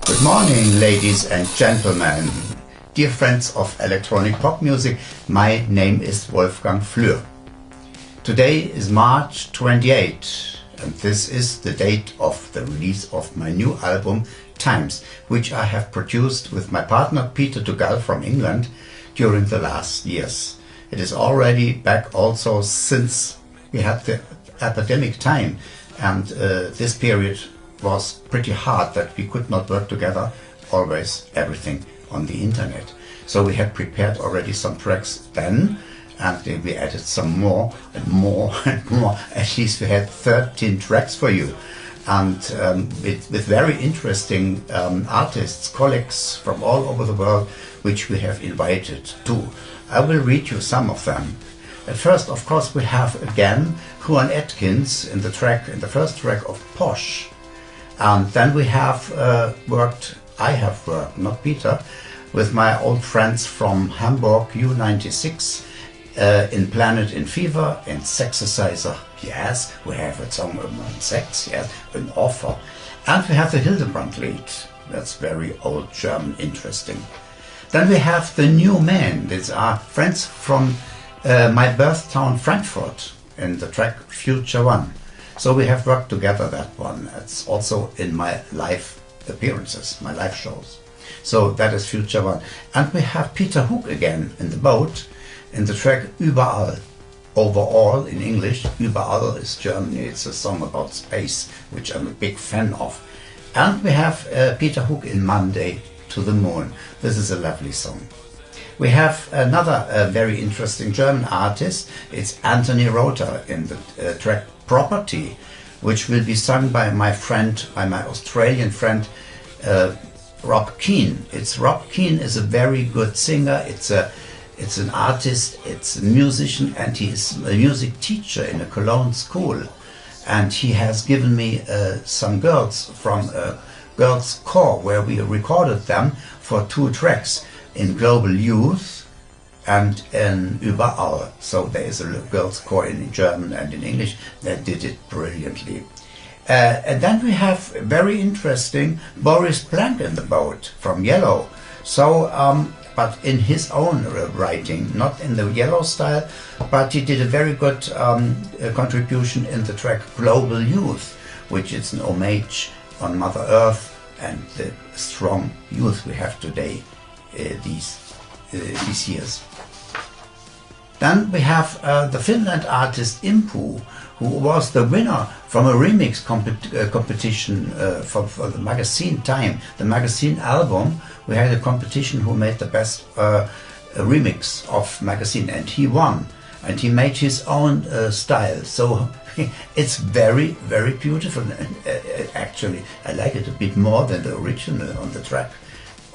Good morning, ladies and gentlemen, dear friends of electronic pop music. My name is Wolfgang Flur. Today is March 28, and this is the date of the release of my new album Times, which I have produced with my partner Peter Dugal from England during the last years. It is already back also since we had the epidemic time, and this period was pretty hard that we could not work together, always everything on the internet. So we had prepared already some tracks then, and then we added some more and more and more. At least we had 13 tracks for you, and with very interesting artists, colleagues from all over the world, which we have invited to. I will read you some of them. At first, of course, we have again Juan Atkins in the first track of Posh. And then we have I have worked, not Peter, with my old friends from Hamburg, U96, in Planet in Fever, in Sexerciser, yes, we have a song on sex, yes, an offer. And we have the Hildebrand Lied, that's very old German, interesting. Then we have the New Men, these are friends from my birth town Frankfurt, in the track Future One. So we have worked together that one. It's also in my live appearances, my live shows. So that is Future One. And we have Peter Hook again in the boat in the track Überall. Overall in English, Überall is Germany. It's a song about space, which I'm a big fan of. And we have Peter Hook in Monday to the Moon. This is a lovely song. We have another very interesting German artist. It's Antony Rother in the track Property, which will be sung by my Australian friend Rob Keane. Rob Keane is a very good singer. It's an artist, it's a musician, and he is a music teacher in a Cologne school. And he has given me some girls from a girls' corps where we recorded them for 2 tracks in Global Youth and in Überall. So there is a girls' corps in German and in English that did it brilliantly. And then we have very interesting Boris Blank in the boat from Yello. So, but in his own writing, not in the Yello style, but he did a very good contribution in the track Global Youth, which is an homage on Mother Earth and the strong youth we have today, these years. Then we have the Finland artist Impu, who was the winner from a remix competition for the magazine Time, the magazine album. We had a competition who made the best remix of magazine, and he won. And he made his own style. So it's very, very beautiful. Actually, I like it a bit more than the original on the track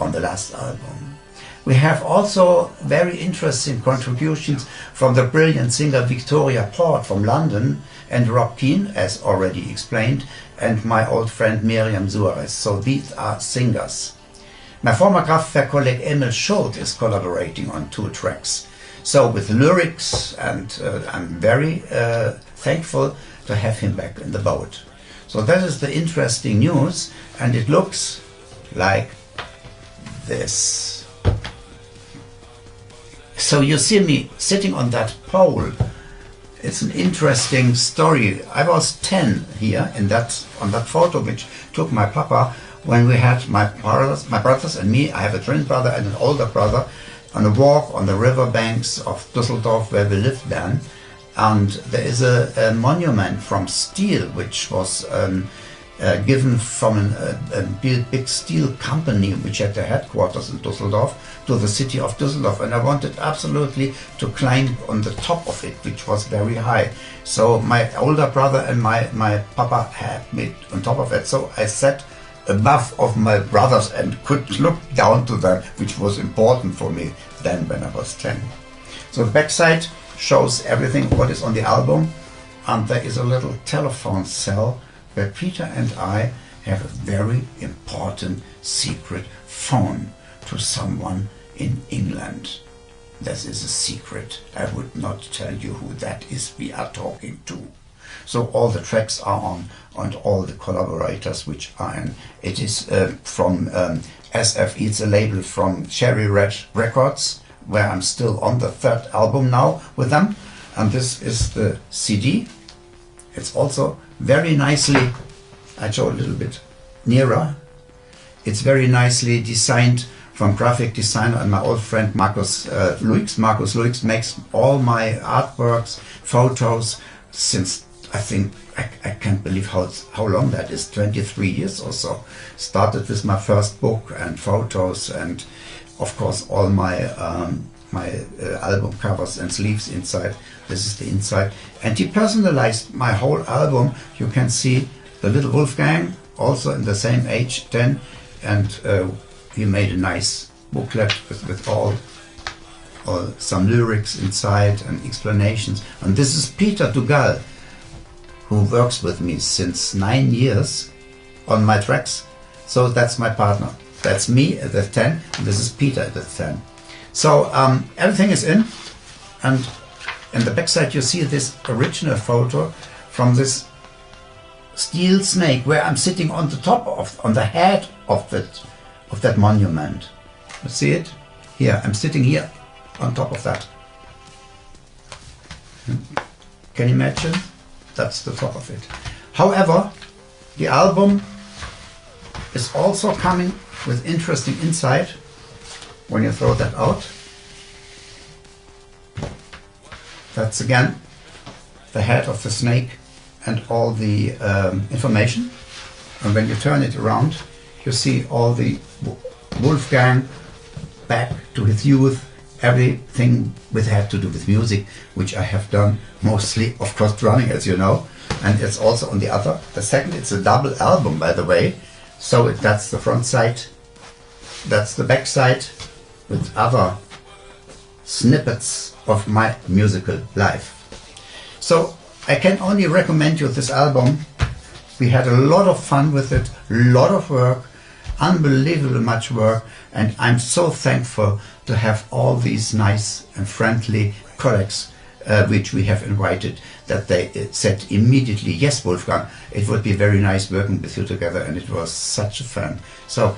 on the last album. We have also very interesting contributions from the brilliant singer Victoria Port from London and Rob Keane, as already explained, and my old friend Miriam Suarez. So these are singers. My former Kraftwerk colleague Emil Schult is collaborating on 2 tracks. So with lyrics, and I'm very thankful to have him back in the boat. So that is the interesting news, and it looks like this. So you see me sitting on that pole. It's an interesting story. I was 10 here on that photo, which took my papa when we had my brothers and me. I have a twin brother and an older brother on a walk on the river banks of Düsseldorf where we lived then. And there is a monument from steel, which was given from a big steel company which had their headquarters in Düsseldorf to the city of Düsseldorf, and I wanted absolutely to climb on the top of it, which was very high. So my older brother and my papa had me on top of it, so I sat above of my brothers and could look down to them, which was important for me then when I was 10. So the backside shows everything what is on the album, and there is a little telephone cell where Peter and I have a very important secret phone to someone in England. This is a secret. I would not tell you who that is we are talking to. So all the tracks are on, and all the collaborators which are in. It is from SFE, it's a label from Cherry Red Records, where I'm still on the 3rd album now with them. And this is the CD. It's also very nicely, I show a little bit nearer. It's very nicely designed from graphic designer and my old friend Marcus Luix. Marcus Luix makes all my artworks, photos, since I think, I can't believe how long that is, 23 years or so. Started with my first book and photos, and of course all my album covers and sleeves inside. This is the inside. And he personalized my whole album. You can see the little Wolfgang, also in the same age, 10, and he made a nice booklet with all some lyrics inside and explanations. And this is Peter Dugal, who works with me since 9 years on my tracks. So that's my partner. That's me at the 10, and this is Peter at the 10. So everything is in, and in the backside you see this original photo from this steel snake where I'm sitting on the top of, on the head of that monument. You see it? Here, I'm sitting here on top of that. Can you imagine? That's the top of it. However, the album is also coming with interesting insight when you throw that out. That's again the head of the snake and all the information. And when you turn it around, you see all the Wolfgang back to his youth, everything which had to do with music, which I have done mostly, of course, drumming, as you know. And it's also on the other. The second, it's a double album, by the way. So that's the front side, that's the back side, with other snippets of my musical life. So I can only recommend you this album. We had a lot of fun with it, a lot of work, unbelievable much work, and I'm so thankful to have all these nice and friendly colleagues which we have invited, that they said immediately, yes, Wolfgang, it would be very nice working with you together, and it was such a fun. So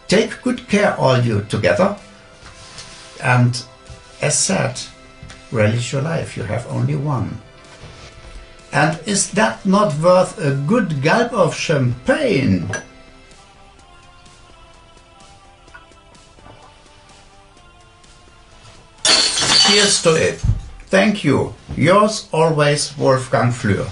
take good care all you together, and as said, relish your life, you have only one. And is that not worth a good gulp of champagne? Cheers to it. Thank you. Yours always, Wolfgang Flur.